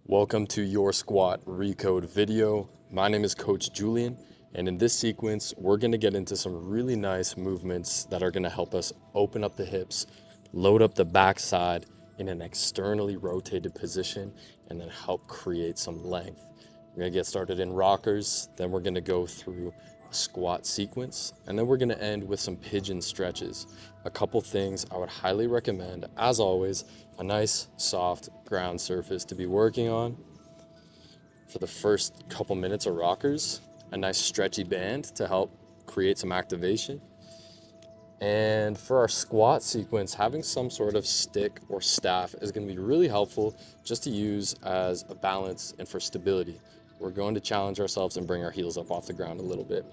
Welcome to your squat recode video. My name is Coach Julian, and in this sequence, we're gonna get into some really nice movements that are gonna help us open up the hips, load up the backside in an externally rotated position, and then help create some length. We're gonna get started in rockers, then we're gonna go through a squat sequence, and then we're gonna end with some pigeon stretches. A couple things I would highly recommend, as always, a nice soft ground surface to be working on. For the first couple minutes of rockers, a nice stretchy band to help create some activation. And for our squat sequence, having some sort of stick or staff is going to be really helpful just to use as a balance and for stability. We're going to challenge ourselves and bring our heels up off the ground a little bit.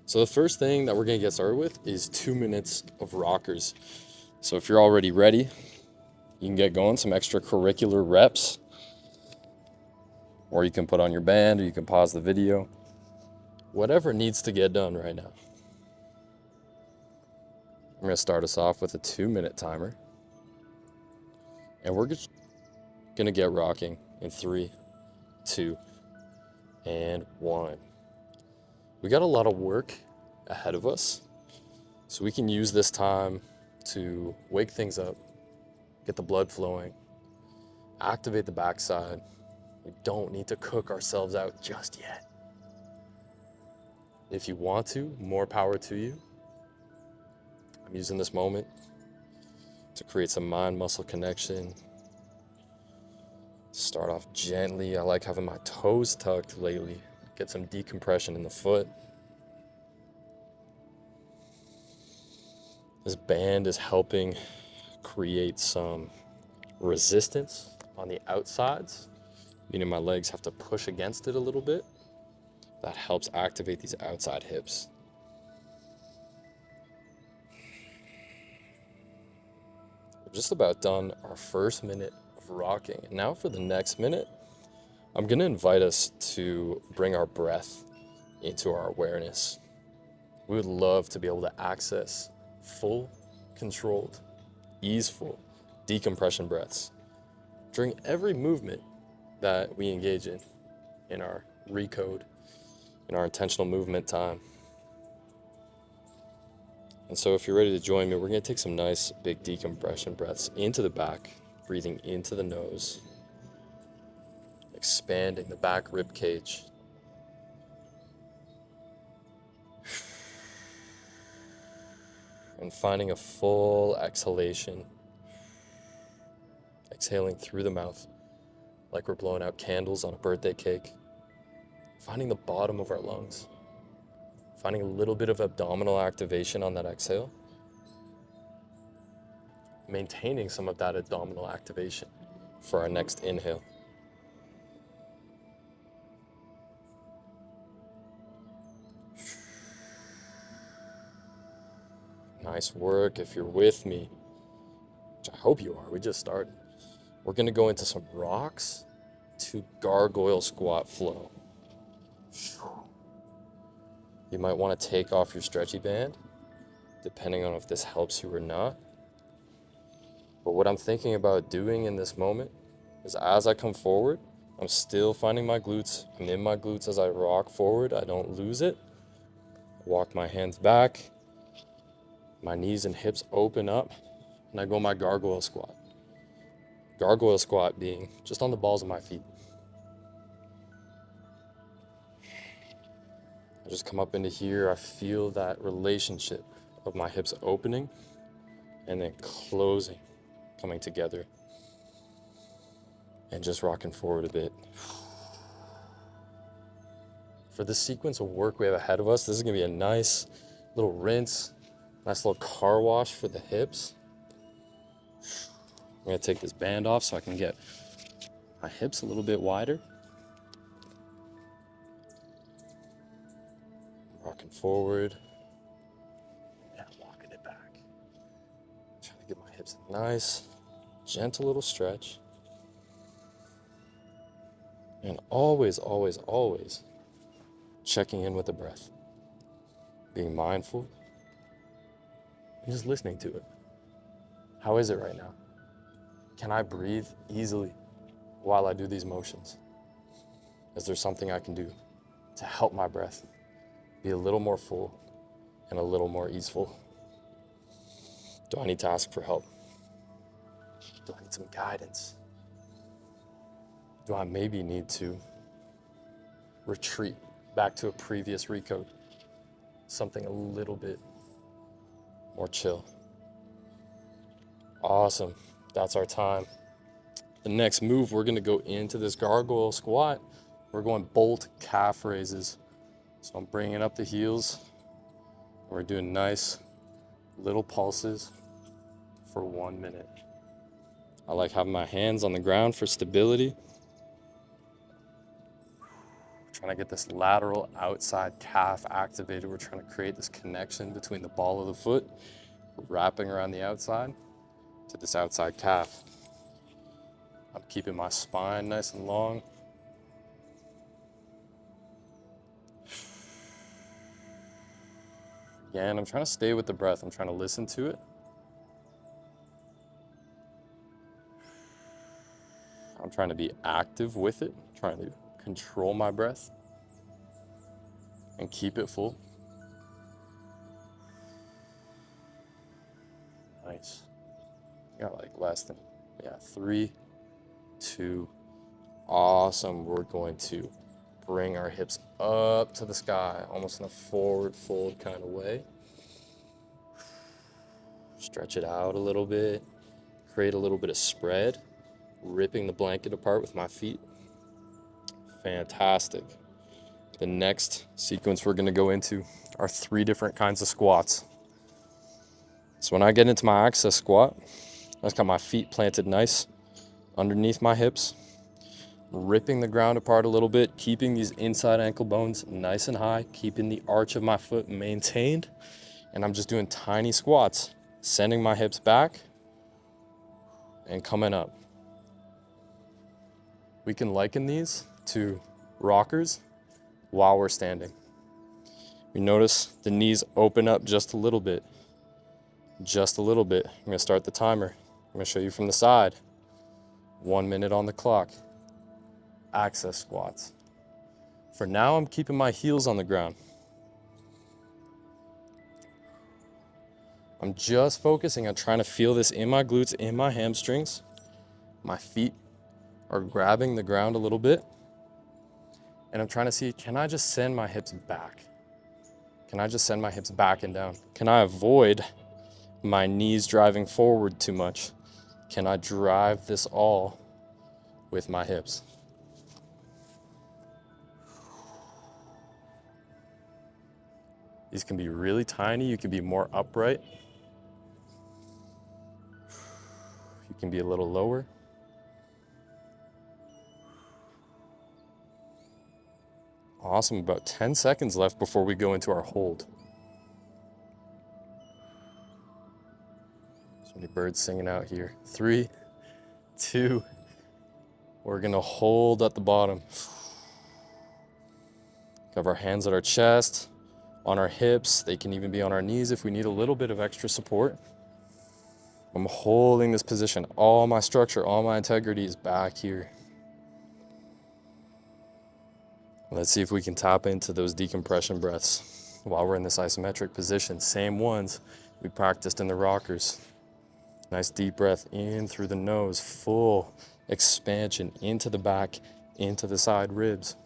So the first thing that we're going to get started with is 2 minutes of rockers. So if you're already ready, you can get going, some extracurricular reps, or you can put on your band, or you can pause the video. Whatever needs to get done right now. I'm gonna start us off with a 2-minute timer. And we're just gonna get rocking in 3, 2, and 1. We got a lot of work ahead of us, so we can use this time to wake things up, get the blood flowing, activate the backside. We don't need to cook ourselves out just yet. If you want to, more power to you. I'm using this moment to create some mind-muscle connection. Start off gently. I like having my toes tucked lately. Get some decompression in the foot. This band is helping create some resistance on the outsides, meaning my legs have to push against it a little bit. That helps activate these outside hips. We're just about done our first minute of rocking. And now for the next minute, I'm gonna invite us to bring our breath into our awareness. We would love to be able to access full, controlled, easeful decompression breaths during every movement that we engage in our recode, in our intentional movement time. And so if you're ready to join me, we're gonna take some nice big decompression breaths into the back, breathing into the nose, expanding the back rib cage. And finding a full exhalation. Exhaling through the mouth like we're blowing out candles on a birthday cake. Finding the bottom of our lungs. Finding a little bit of abdominal activation on that exhale. Maintaining some of that abdominal activation for our next inhale. Nice work. If you're with me, which I hope you are, we just started. We're gonna go into some rocks to gargoyle squat flow. You might want to take off your stretchy band, depending on if this helps you or not. But what I'm thinking about doing in this moment is as I come forward, I'm still finding my glutes. I'm in my glutes as I rock forward. I don't lose it. Walk my hands back. My knees and hips open up, and I go my gargoyle squat. Gargoyle squat being just on the balls of my feet. I just come up into here. I feel that relationship of my hips opening and then closing, coming together, and just rocking forward a bit. For this sequence of work we have ahead of us, this is gonna be a nice little rinse, nice little car wash for the hips. I'm gonna take this band off so I can get my hips a little bit wider. Rocking forward and walking it back. Trying to get my hips a nice, gentle little stretch. And always, always, always checking in with the breath. Being mindful and just listening to it. How is it right now? can I breathe easily while I do these motions? Is there something I can do to help my breath be a little more full and a little more easeful? Do I need to ask for help? Do I need some guidance? Do I maybe need to retreat back to a previous recode? Something a little bit more chill. Awesome. That's our time. The next move, we're going to go into this gargoyle squat. We're going bolt calf raises. So I'm bringing up the heels. We're doing nice little pulses for 1 minute. I like having my hands on the ground for stability. Trying to get this lateral outside calf activated. We're trying to create this connection between the ball of the foot, wrapping around the outside to this outside calf. I'm keeping my spine nice and long. Again, I'm trying to stay with the breath. I'm trying to listen to it. I'm trying to be active with it, trying to control my breath and keep it full. Nice. Got like less than, 3, 2. Awesome. We're going to bring our hips up to the sky, almost in a forward fold kind of way. Stretch it out a little bit, create a little bit of spread, ripping the blanket apart with my feet. Fantastic. The next sequence we're going to go into are 3 different kinds of squats. So when I get into my access squat, I've got my feet planted nice underneath my hips, ripping the ground apart a little bit, keeping these inside ankle bones nice and high, keeping the arch of my foot maintained. And I'm just doing tiny squats, sending my hips back and coming up. We can liken these to rockers while we're standing. You notice the knees open up just a little bit. Just a little bit. I'm going to start the timer. I'm going to show you from the side. 1 minute on the clock. Access squats. For now, I'm keeping my heels on the ground. I'm just focusing on trying to feel this in my glutes, in my hamstrings. My feet are grabbing the ground a little bit. And I'm trying to see, can I just send my hips back? Can I just send my hips back and down? Can I avoid my knees driving forward too much? Can I drive this all with my hips? These can be really tiny. You can be more upright. You can be a little lower. Awesome. About 10 seconds left before we go into our hold. So many birds singing out here. 3, 2. We're going to hold at the bottom. Have our hands at our chest, on our hips. They can even be on our knees if we need a little bit of extra support. I'm holding this position. All my structure, all my integrity is back here. Let's see if we can tap into those decompression breaths while we're in this isometric position. Same ones we practiced in the rockers. Nice deep breath in through the nose, full expansion into the back, into the side ribs.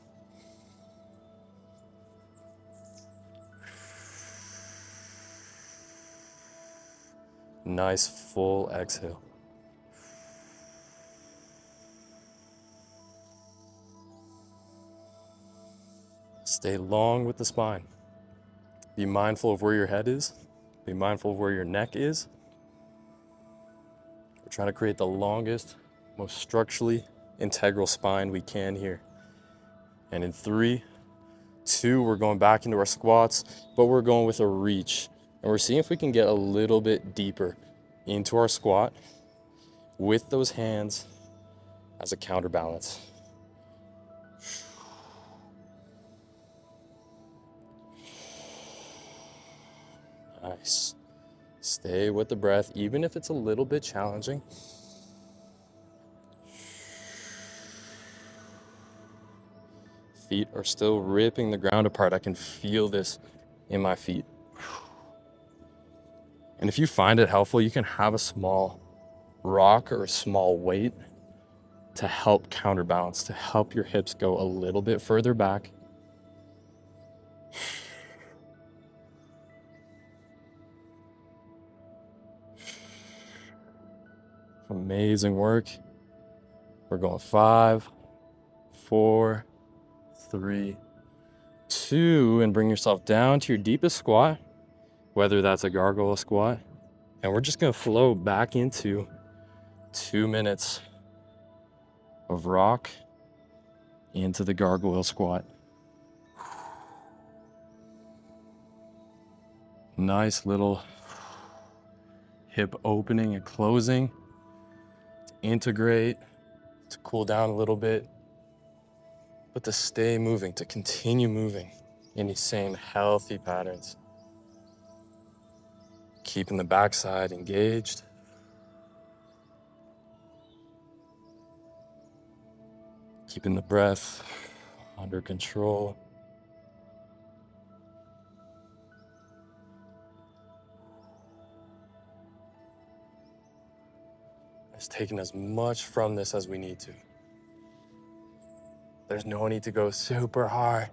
Nice full exhale. Stay long with the spine. Be mindful of where your head is. Be mindful of where your neck is. We're trying to create the longest, most structurally integral spine we can here. And in 3, 2, we're going back into our squats, but we're going with a reach. And we're seeing if we can get a little bit deeper into our squat with those hands as a counterbalance. Nice. Stay with the breath, even if it's a little bit challenging. feet are still ripping the ground apart. I can feel this in my feet. And if you find it helpful, you can have a small rock or a small weight to help counterbalance, to help your hips go a little bit further back. Amazing work. We're going 5, 4, 3, 2, and bring yourself down to your deepest squat, whether that's a gargoyle squat. And we're just gonna flow back into 2 minutes of rock into the gargoyle squat. Nice little hip opening and closing to integrate, to cool down a little bit, but to stay moving, to continue moving in these same healthy patterns. Keeping the backside engaged. Keeping the breath under control. Just taking as much from this as we need to. There's no need to go super hard.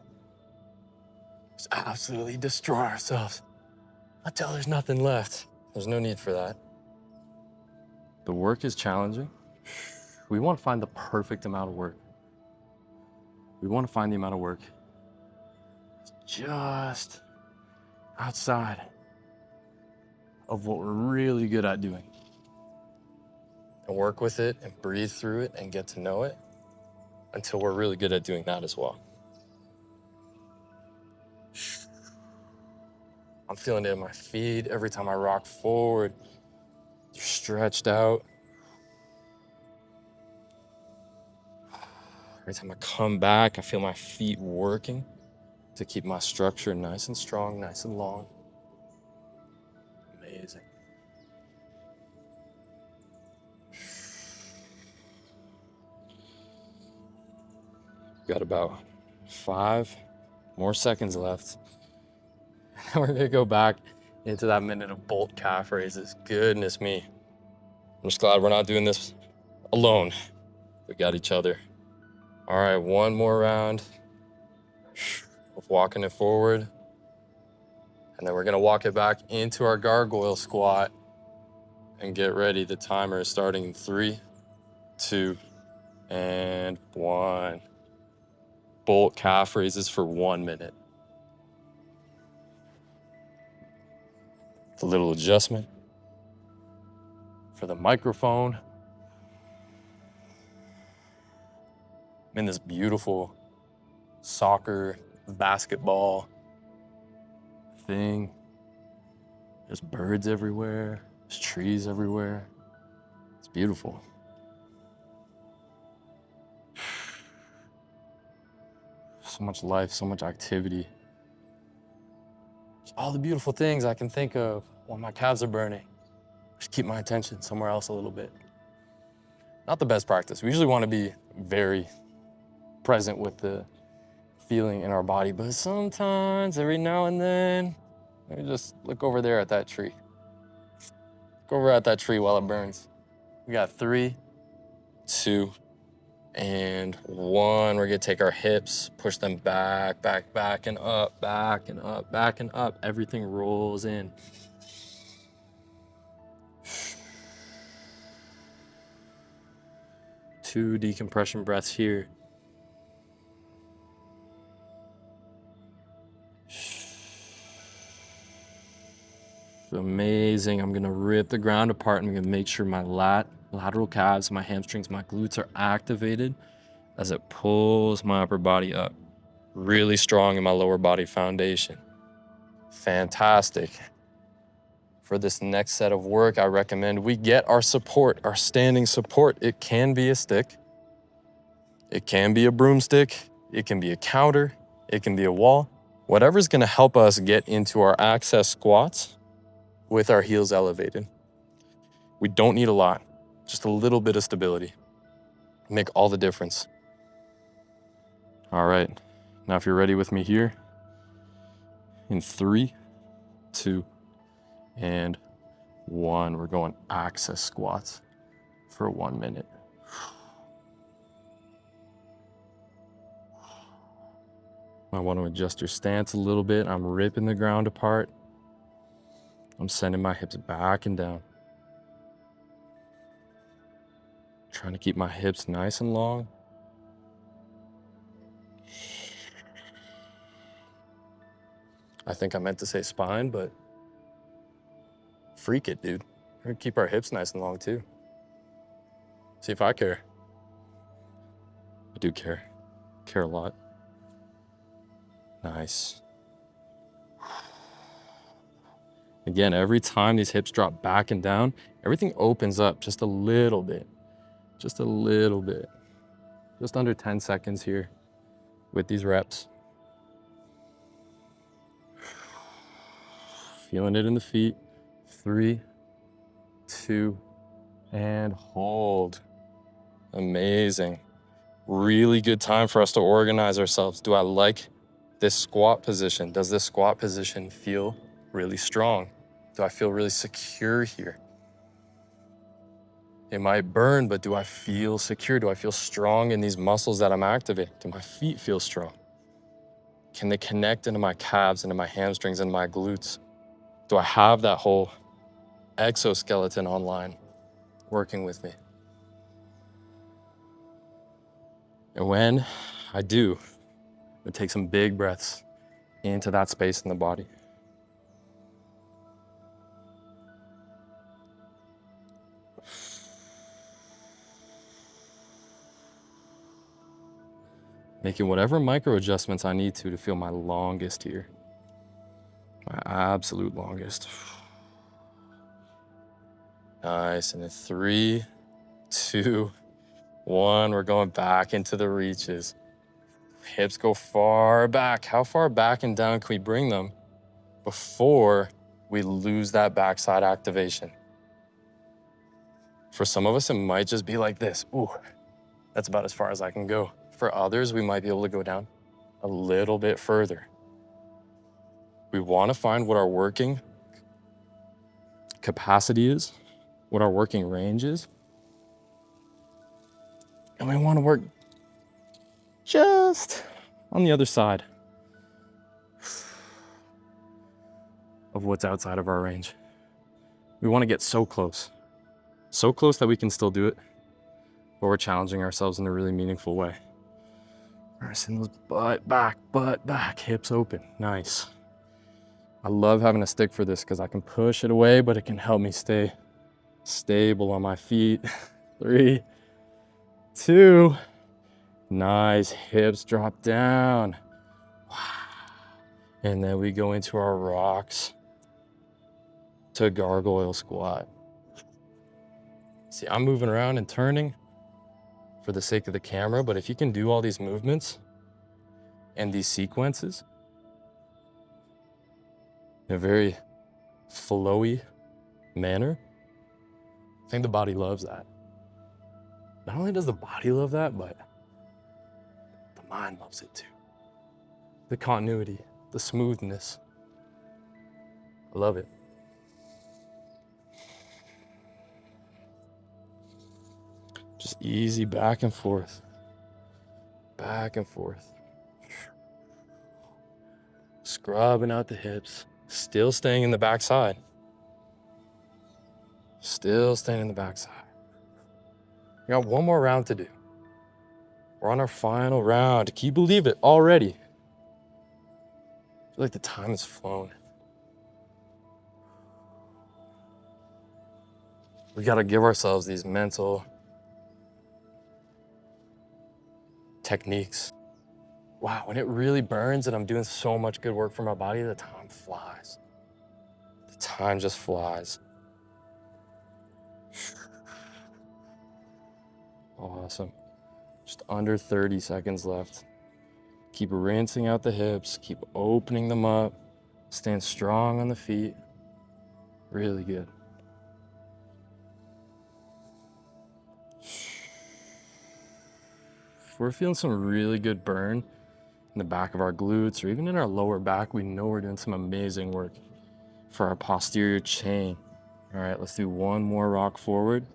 Just absolutely destroy ourselves until there's nothing left. There's no need for that. The work is challenging. We want to find the perfect amount of work. We want to find the amount of work just outside of what we're really good at doing. And work with it and breathe through it and get to know it until we're really good at doing that as well. I'm feeling it in my feet every time I rock forward. They're stretched out. Every time I come back, I feel my feet working to keep my structure nice and strong, nice and long. Amazing. Got about 5 more seconds left. And we're gonna go back into that minute of bolt calf raises. Goodness me. I'm just glad we're not doing this alone. We got each other. All right, one more round of walking it forward. And then we're gonna walk it back into our gargoyle squat and get ready. The timer is starting in 3, 2, and 1. Bolt calf raises for 1 minute. It's a little adjustment for the microphone. I'm in this beautiful soccer, basketball thing. There's birds everywhere. There's trees everywhere. It's beautiful. So much life, so much activity. Just all the beautiful things I can think of when my calves are burning. Just keep my attention somewhere else a little bit. Not the best practice. We usually want to be very present with the feeling in our body, but sometimes, every now and then, maybe just look over there at that tree. Look over at that tree while it burns. We got 3, 2, and 1. We're gonna take our hips, push them back, back, back, and up, back, and up, back, and up. Everything rolls in. 2 decompression breaths here. Amazing. I'm gonna rip the ground apart. I'm gonna make sure my lateral calves, my hamstrings, my glutes are activated as it pulls my upper body up. Really strong in my lower body foundation. Fantastic. For this next set of work, I recommend we get our support, our standing support. It can be a stick. It can be a broomstick. It can be a counter. It can be a wall. Whatever's gonna help us get into our access squats with our heels elevated. We don't need a lot, just a little bit of stability. Make all the difference. All right, Now, if you're ready with me here, in 3, 2, and 1, we're going access squats for 1 minute. I want to adjust your stance a little bit. I'm ripping the ground apart. I'm sending my hips back and down. Trying to keep my hips nice and long. I think I meant to say spine, but freak it, dude. We're gonna keep our hips nice and long too. See if I care. I do care. Care a lot. Nice. Again, every time these hips drop back and down, everything opens up just a little bit. Just a little bit. Just under 10 seconds here with these reps. Feeling it in the feet. 3, 2, and hold. Amazing. Really good time for us to organize ourselves. Do I like this squat position? Does this squat position feel really strong? Do I feel really secure here? It might burn, but do I feel secure? Do I feel strong in these muscles that I'm activating? Do my feet feel strong? Can they connect into my calves, into my hamstrings, and my glutes? Do I have that whole exoskeleton online working with me? And when I do, I take some big breaths into that space in the body. Making whatever micro adjustments I need to feel my longest here. My absolute longest. Nice, and in 3, 2, 1, we're going back into the reaches. Hips go far back. How far back and down can we bring them before we lose that backside activation? For some of us, it might just be like this. Ooh, that's about as far as I can go. For others, we might be able to go down a little bit further. We want to find what our working capacity is, what our working range is. And we want to work just on the other side of what's outside of our range. We want to get so close that we can still do it, but we're challenging ourselves in a really meaningful way. Send those butt back, hips open. Nice. I love having a stick for this because I can push it away, but it can help me stay stable on my feet. 3, 2, nice. Hips drop down. And then we go into our rocks to gargoyle squat. See, I'm moving around and turning for the sake of the camera, but if you can do all these movements and these sequences in a very flowy manner, I think the body loves that. Not only does the body love that, but the mind loves it too. The continuity, the smoothness. I love it. Just easy back and forth. Back and forth. Scrubbing out the hips. Still staying in the backside. Still staying in the backside. We got one more round to do. We're on our final round. Can you believe it already? I feel like the time has flown. We gotta give ourselves these mental techniques. Wow, when it really burns and I'm doing so much good work for my body, the time flies. The time just flies. Awesome. Just under 30 seconds left. Keep rinsing out the hips, keep opening them up, stand strong on the feet. Really good. If we're feeling some really good burn, in the back of our glutes or even in our lower back, we know we're doing some amazing work for our posterior chain. All right, let's do one more rock forward.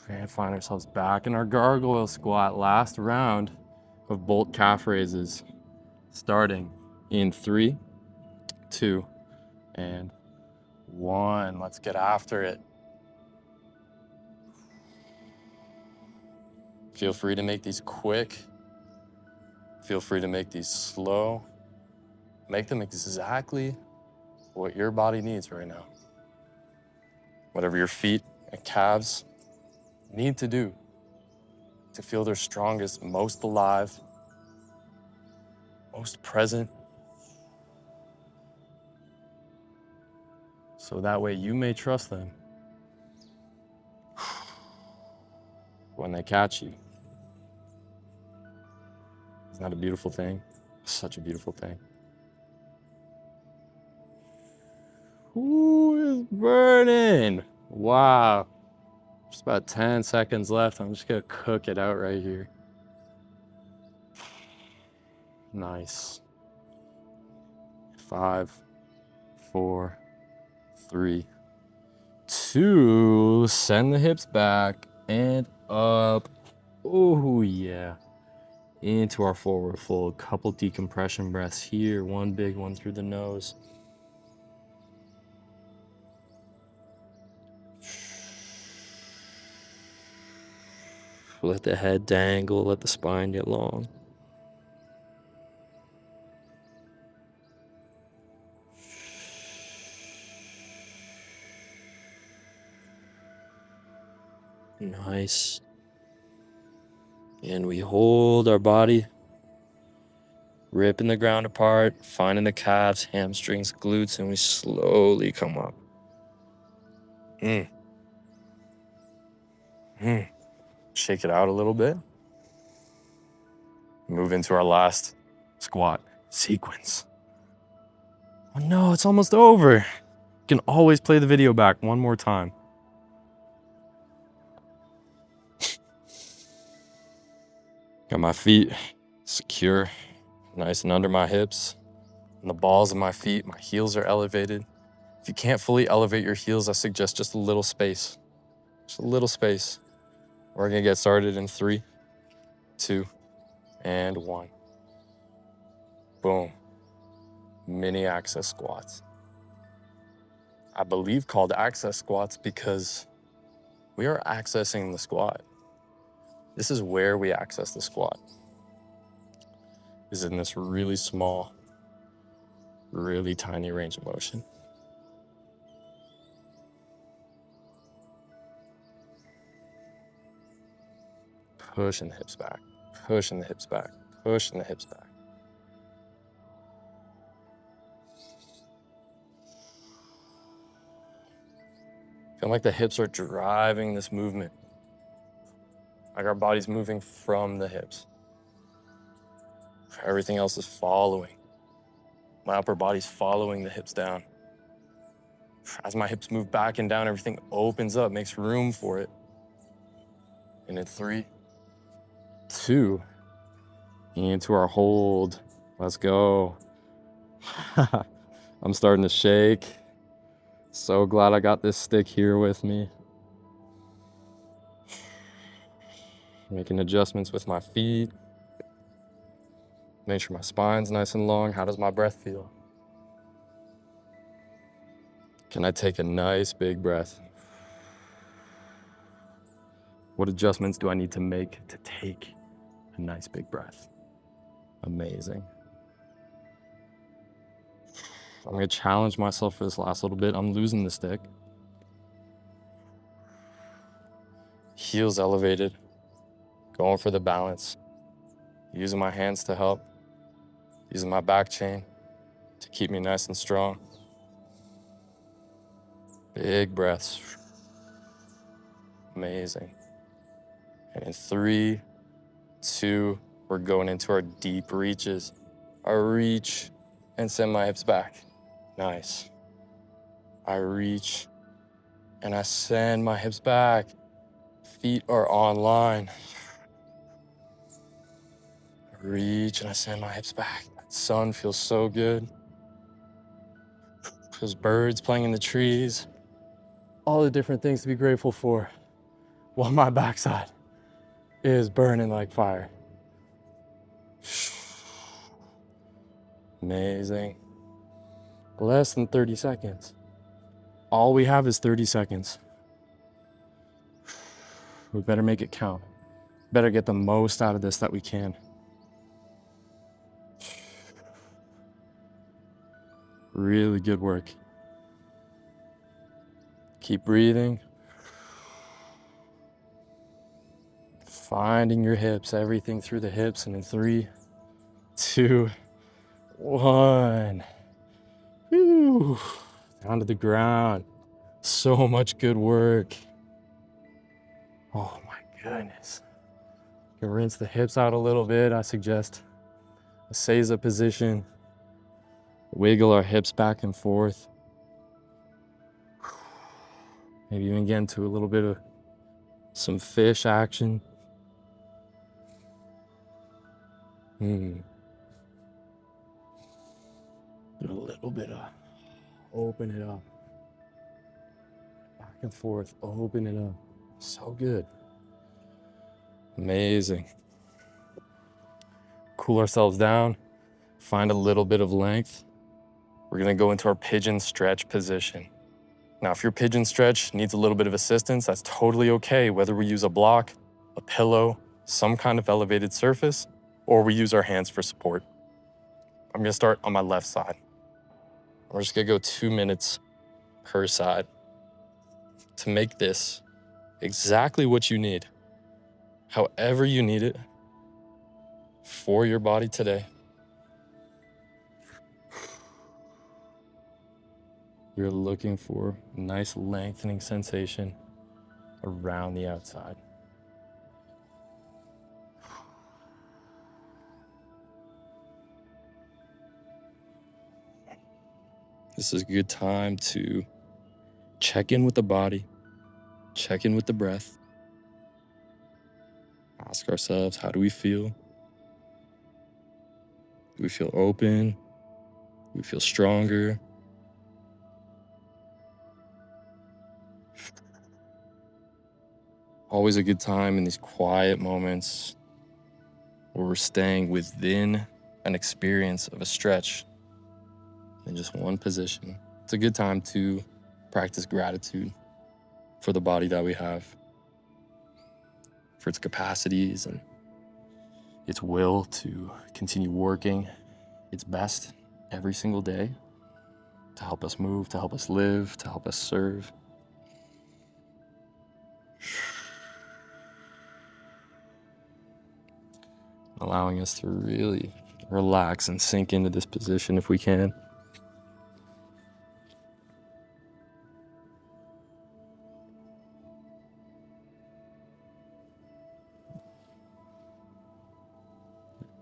And find ourselves back in our gargoyle squat. Last round of bolt calf raises. Starting in 3, 2, and 1. Let's get after it. Feel free to make these quick. Feel free to make these slow. Make them exactly what your body needs right now. Whatever your feet and calves need to do to feel their strongest, most alive, most present. So that way you may trust them when they catch you. Isn't that a beautiful thing? Such a beautiful thing. Ooh, it's burning. Wow. Just about 10 seconds left. I'm just gonna cook it out right here. Nice. 5, 4, 3, 2. Send the hips back and up. Oh yeah. Into our forward fold. Couple decompression breaths here. One big one through the nose. Let the head dangle, let the spine get long. Nice. And we hold our body, ripping the ground apart, finding the calves, hamstrings, glutes, and we slowly come up. Shake it out a little bit. Move into our last squat sequence. Oh no, it's almost over. You can always play the video back one more time. Got my feet secure, nice and under my hips. And the balls of my feet, my heels are elevated. If you can't fully elevate your heels, I suggest just a little space. Just a little space. We're gonna get started in 3, 2, and 1. Boom. Mini access squats. I believe called access squats because we are accessing the squat. This is where we access the squat. Is in this really small, really tiny range of motion. Pushing the hips back, pushing the hips back, pushing the hips back. Feel like the hips are driving this movement. Like our body's moving from the hips. Everything else is following. My upper body's following the hips down. As my hips move back and down, everything opens up, makes room for it. And in 3, 2, into our hold. Let's go. I'm starting to shake. So glad I got this stick here with me. Making adjustments with my feet. Make sure my spine's nice and long. How does my breath feel? Can I take a nice big breath? What adjustments do I need to make to take a nice big breath? Amazing. I'm gonna challenge myself for this last little bit. I'm losing the stick. Heels elevated. Going for the balance. Using my hands to help. Using my back chain to keep me nice and strong. Big breaths. Amazing. And in 3, 2, we're going into our deep reaches. I reach and send my hips back. Nice. I reach and I send my hips back. Feet are on line. Reach and I send my hips back. That sun feels so good. Those birds playing in the trees. All the different things to be grateful for while my backside is burning like fire. Amazing. Less than 30 seconds. All we have is 30 seconds. We better make it count. Better get the most out of this that we can. Really good work. Keep breathing. Finding your hips, everything through the hips, and in 3, 2, 1. Whew. Down to the ground. So much good work. Oh my goodness. You can rinse the hips out a little bit. I suggest a seiza position. Wiggle our hips back and forth. Maybe even get into a little bit of some fish action. Do a little bit of open it up. Back and forth, open it up. So good. Amazing. Cool ourselves down. Find a little bit of length. We're gonna go into our pigeon stretch position. Now, if your pigeon stretch needs a little bit of assistance, that's totally okay, whether we use a block, a pillow, some kind of elevated surface, or we use our hands for support. I'm gonna start on my left side. We're just gonna go 2 minutes per side to make this exactly what you need, however you need it for your body today. You're looking for a nice lengthening sensation around the outside. This is a good time to check in with the body, check in with the breath. Ask ourselves, how do we feel? Do we feel open? Do we feel stronger? Always a good time in these quiet moments where we're staying within an experience of a stretch in just one position. It's a good time to practice gratitude for the body that we have, for its capacities and its will to continue working its best every single day to help us move, to help us live, to help us serve. Allowing us to really relax and sink into this position if we can.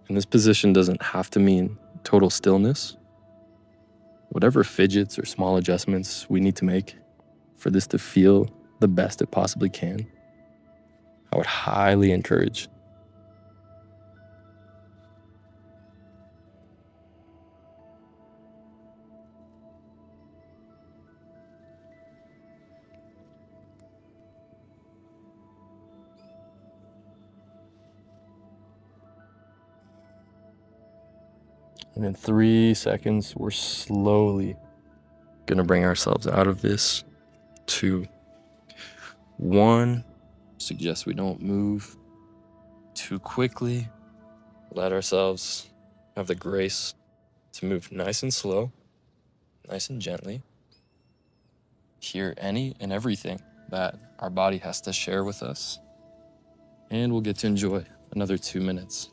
And this position doesn't have to mean total stillness. Whatever fidgets or small adjustments we need to make for this to feel the best it possibly can, I would highly encourage. And in 3 seconds, we're slowly gonna bring ourselves out of this. 2, 1, suggest we don't move too quickly. Let ourselves have the grace to move nice and slow, nice and gently. Hear any and everything that our body has to share with us. And we'll get to enjoy another 2 minutes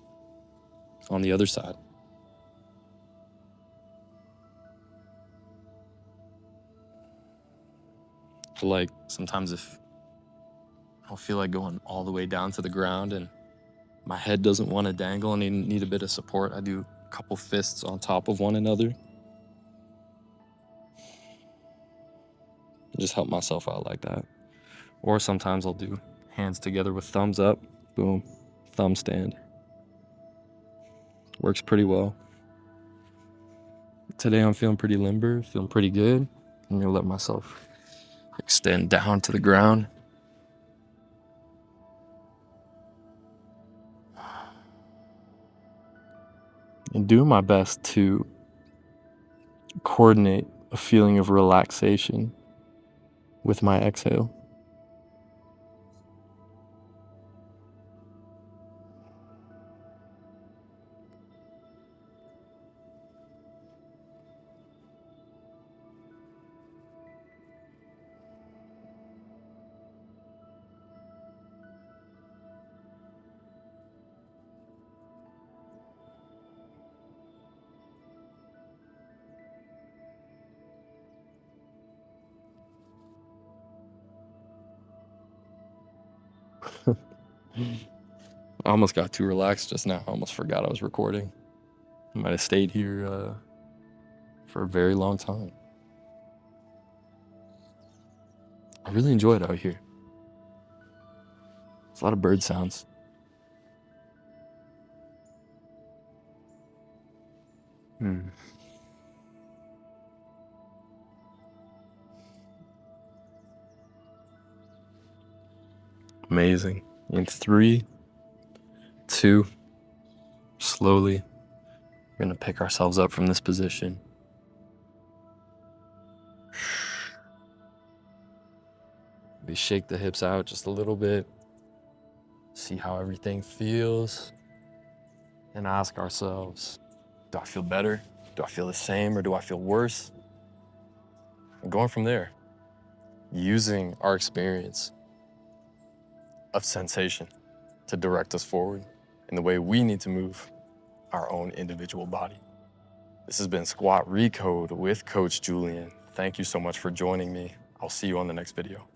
on the other side. Like sometimes if I don't feel like going all the way down to the ground and my head doesn't want to dangle and need a bit of support, I do a couple fists on top of one another. Just help myself out like that. Or sometimes I'll do hands together with thumbs up, boom, thumb stand. Works pretty well. Today I'm feeling pretty limber, feeling pretty good. I'm gonna let myself extend down to the ground. And do my best to coordinate a feeling of relaxation with my exhale. I almost got too relaxed just now. I almost forgot I was recording. I might have stayed here for a very long time. I really enjoy it out here. There's a lot of bird sounds. Amazing. In 3, 2, slowly, we're gonna pick ourselves up from this position. We shake the hips out just a little bit, see how everything feels, and ask ourselves, do I feel better? Do I feel the same, or do I feel worse? And going from there, using our experience of sensation to direct us forward in the way we need to move our own individual body. This has been Squat Recode with Coach Julian. Thank you so much for joining me. I'll see you on the next video.